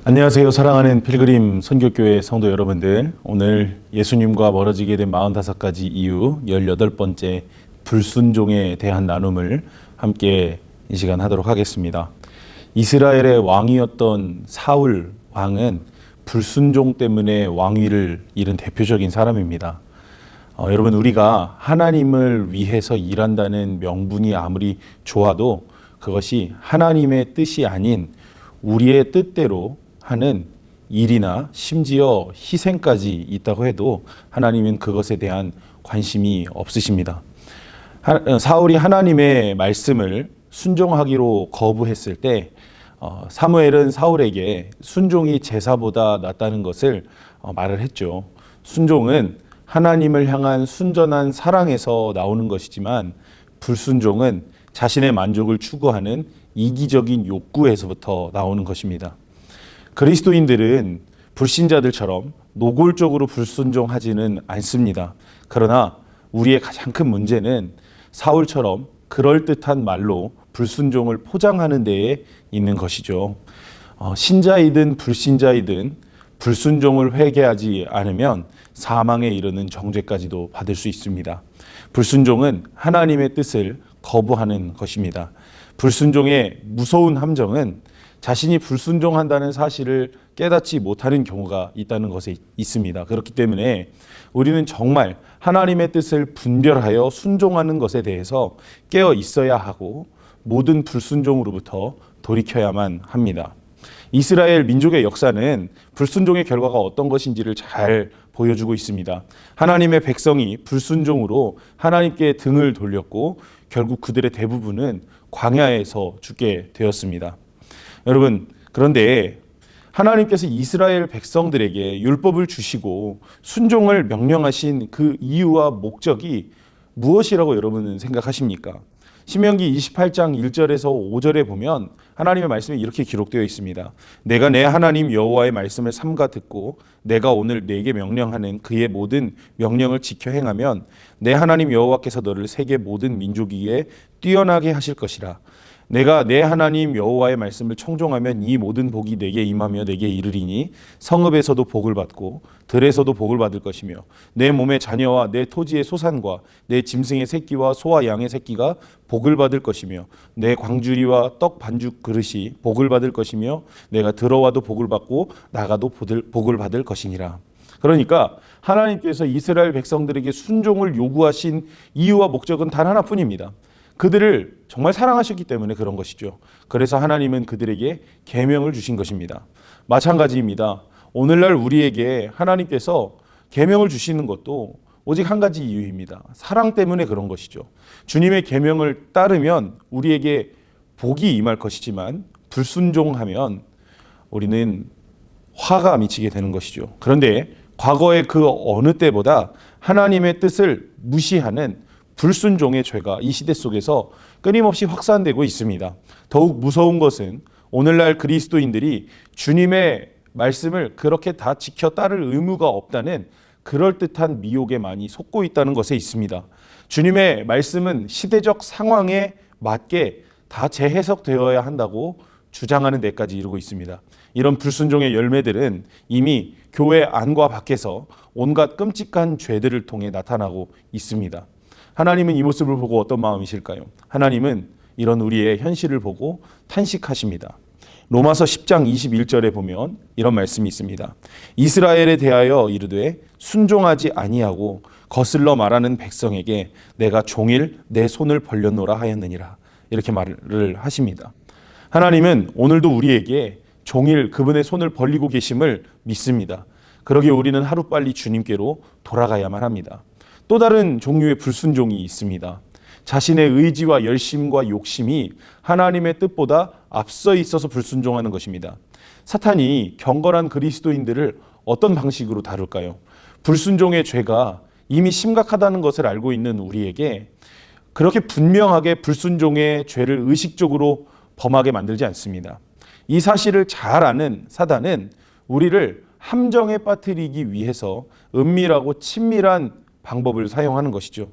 안녕하세요. 사랑하는 필그림 선교교회 성도 여러분들, 오늘 예수님과 멀어지게 된 45가지 이유 18번째 불순종에 대한 나눔을 함께 이 시간 하도록 하겠습니다. 이스라엘의 왕이었던 사울 왕은 불순종 때문에 왕위를 잃은 대표적인 사람입니다. 여러분, 우리가 하나님을 위해서 일한다는 명분이 아무리 좋아도 그것이 하나님의 뜻이 아닌 우리의 뜻대로 하는 일이나 심지어 희생까지 있다고 해도 하나님은 그것에 대한 관심이 없으십니다. 사울이 하나님의 말씀을 순종하기로 거부했을 때 사무엘은 사울에게 순종이 제사보다 낫다는 것을 말을 했죠. 순종은 하나님을 향한 순전한 사랑에서 나오는 것이지만 불순종은 자신의 만족을 추구하는 이기적인 욕구에서부터 나오는 것입니다. 그리스도인들은 불신자들처럼 노골적으로 불순종하지는 않습니다. 그러나 우리의 가장 큰 문제는 사울처럼 그럴듯한 말로 불순종을 포장하는 데에 있는 것이죠. 신자이든 불신자이든 불순종을 회개하지 않으면 사망에 이르는 정죄까지도 받을 수 있습니다. 불순종은 하나님의 뜻을 거부하는 것입니다. 불순종의 무서운 함정은 자신이 불순종한다는 사실을 깨닫지 못하는 경우가 있다는 것에 있습니다. 그렇기 때문에 우리는 정말 하나님의 뜻을 분별하여 순종하는 것에 대해서 깨어 있어야 하고 모든 불순종으로부터 돌이켜야만 합니다. 이스라엘 민족의 역사는 불순종의 결과가 어떤 것인지를 잘 보여주고 있습니다. 하나님의 백성이 불순종으로 하나님께 등을 돌렸고 결국 그들의 대부분은 광야에서 죽게 되었습니다. 여러분, 그런데 하나님께서 이스라엘 백성들에게 율법을 주시고 순종을 명령하신 그 이유와 목적이 무엇이라고 여러분은 생각하십니까? 신명기 28장 1절에서 5절에 보면 하나님의 말씀이 이렇게 기록되어 있습니다. 내가 내 하나님 여호와의 말씀을 삼가 듣고 내가 오늘 네게 명령하는 그의 모든 명령을 지켜 행하면 내 하나님 여호와께서 너를 세계 모든 민족 위에 뛰어나게 하실 것이라. 내가 내 하나님 여호와의 말씀을 청종하면 이 모든 복이 내게 임하며 내게 이르리니 성읍에서도 복을 받고 들에서도 복을 받을 것이며 내 몸의 자녀와 내 토지의 소산과 내 짐승의 새끼와 소와 양의 새끼가 복을 받을 것이며 내 광주리와 떡 반죽 그릇이 복을 받을 것이며 내가 들어와도 복을 받고 나가도 복을 받을 것이니라. 그러니까 하나님께서 이스라엘 백성들에게 순종을 요구하신 이유와 목적은 단 하나뿐입니다. 그들을 정말 사랑하셨기 때문에 그런 것이죠. 그래서 하나님은 그들에게 계명을 주신 것입니다. 마찬가지입니다. 오늘날 우리에게 하나님께서 계명을 주시는 것도 오직 한 가지 이유입니다. 사랑 때문에 그런 것이죠. 주님의 계명을 따르면 우리에게 복이 임할 것이지만 불순종하면 우리는 화가 미치게 되는 것이죠. 그런데 과거의 그 어느 때보다 하나님의 뜻을 무시하는 불순종의 죄가 이 시대 속에서 끊임없이 확산되고 있습니다. 더욱 무서운 것은 오늘날 그리스도인들이 주님의 말씀을 그렇게 다 지켜 따를 의무가 없다는 그럴듯한 미혹에 많이 속고 있다는 것에 있습니다. 주님의 말씀은 시대적 상황에 맞게 다 재해석되어야 한다고 주장하는 데까지 이르고 있습니다. 이런 불순종의 열매들은 이미 교회 안과 밖에서 온갖 끔찍한 죄들을 통해 나타나고 있습니다. 하나님은 이 모습을 보고 어떤 마음이실까요? 하나님은 이런 우리의 현실을 보고 탄식하십니다. 로마서 10장 21절에 보면 이런 말씀이 있습니다. 이스라엘에 대하여 이르되 순종하지 아니하고 거슬러 말하는 백성에게 내가 종일 내 손을 벌려놓으라 하였느니라. 이렇게 말을 하십니다. 하나님은 오늘도 우리에게 종일 그분의 손을 벌리고 계심을 믿습니다. 그러기에 우리는 하루빨리 주님께로 돌아가야만 합니다. 또 다른 종류의 불순종이 있습니다. 자신의 의지와 열심과 욕심이 하나님의 뜻보다 앞서 있어서 불순종하는 것입니다. 사탄이 경건한 그리스도인들을 어떤 방식으로 다룰까요? 불순종의 죄가 이미 심각하다는 것을 알고 있는 우리에게 그렇게 분명하게 불순종의 죄를 의식적으로 범하게 만들지 않습니다. 이 사실을 잘 아는 사단은 우리를 함정에 빠뜨리기 위해서 은밀하고 친밀한 방법을 사용하는 것이죠.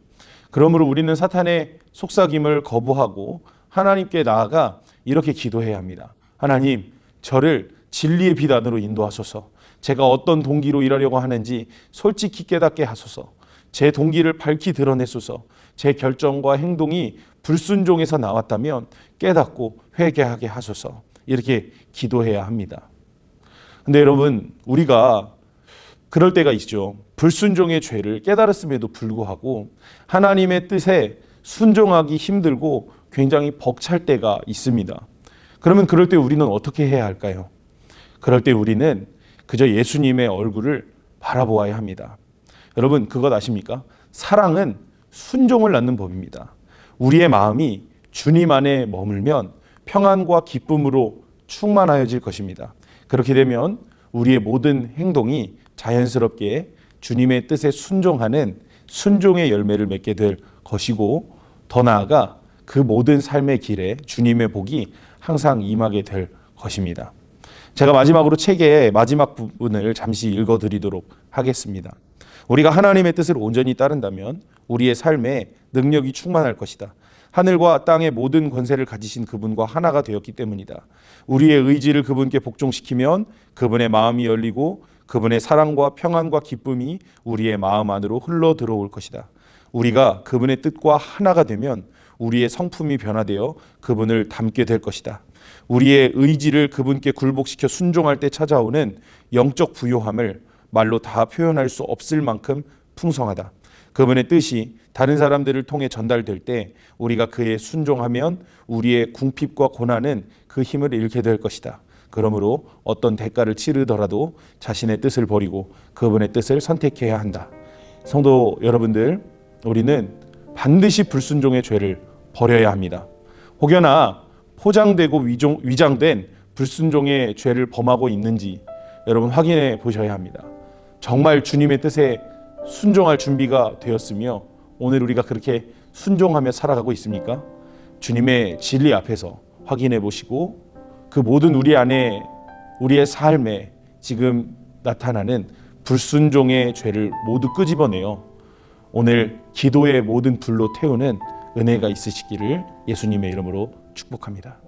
그러므로 우리는 사탄의 속삭임을 거부하고 하나님께 나아가 이렇게 기도해야 합니다. 하나님, 저를 진리의 빛 안으로 인도하소서. 제가 어떤 동기로 일하려고 하는지 솔직히 깨닫게 하소서. 제 동기를 밝히 드러내소서. 제 결정과 행동이 불순종에서 나왔다면 깨닫고 회개하게 하소서. 이렇게 기도해야 합니다. 근데 여러분, 우리가 그럴 때가 있죠. 불순종의 죄를 깨달았음에도 불구하고 하나님의 뜻에 순종하기 힘들고 굉장히 벅찰 때가 있습니다. 그러면 그럴 때 우리는 어떻게 해야 할까요? 그럴 때 우리는 그저 예수님의 얼굴을 바라보아야 합니다. 여러분, 그것 아십니까? 사랑은 순종을 낳는 법입니다. 우리의 마음이 주님 안에 머물면 평안과 기쁨으로 충만하여질 것입니다. 그렇게 되면 우리의 모든 행동이 자연스럽게 주님의 뜻에 순종하는 순종의 열매를 맺게 될 것이고, 더 나아가 그 모든 삶의 길에 주님의 복이 항상 임하게 될 것입니다. 제가 마지막으로 책의 마지막 부분을 잠시 읽어드리도록 하겠습니다. 우리가 하나님의 뜻을 온전히 따른다면 우리의 삶에 능력이 충만할 것이다. 하늘과 땅의 모든 권세를 가지신 그분과 하나가 되었기 때문이다. 우리의 의지를 그분께 복종시키면 그분의 마음이 열리고 그분의 사랑과 평안과 기쁨이 우리의 마음 안으로 흘러 들어올 것이다. 우리가 그분의 뜻과 하나가 되면 우리의 성품이 변화되어 그분을 닮게 될 것이다. 우리의 의지를 그분께 굴복시켜 순종할 때 찾아오는 영적 부요함을 말로 다 표현할 수 없을 만큼 풍성하다. 그분의 뜻이 다른 사람들을 통해 전달될 때 우리가 그에 순종하면 우리의 궁핍과 고난은 그 힘을 잃게 될 것이다. 그러므로 어떤 대가를 치르더라도 자신의 뜻을 버리고 그분의 뜻을 선택해야 한다. 성도 여러분들, 우리는 반드시 불순종의 죄를 버려야 합니다. 혹여나 포장되고 위장된 불순종의 죄를 범하고 있는지 여러분 확인해 보셔야 합니다. 정말 주님의 뜻에 순종할 준비가 되었으며 오늘 우리가 그렇게 순종하며 살아가고 있습니까? 주님의 진리 앞에서 확인해 보시고 그 모든 우리 안에 우리의 삶에 지금 나타나는 불순종의 죄를 모두 끄집어내어 오늘 기도의 모든 불로 태우는 은혜가 있으시기를 예수님의 이름으로 축복합니다.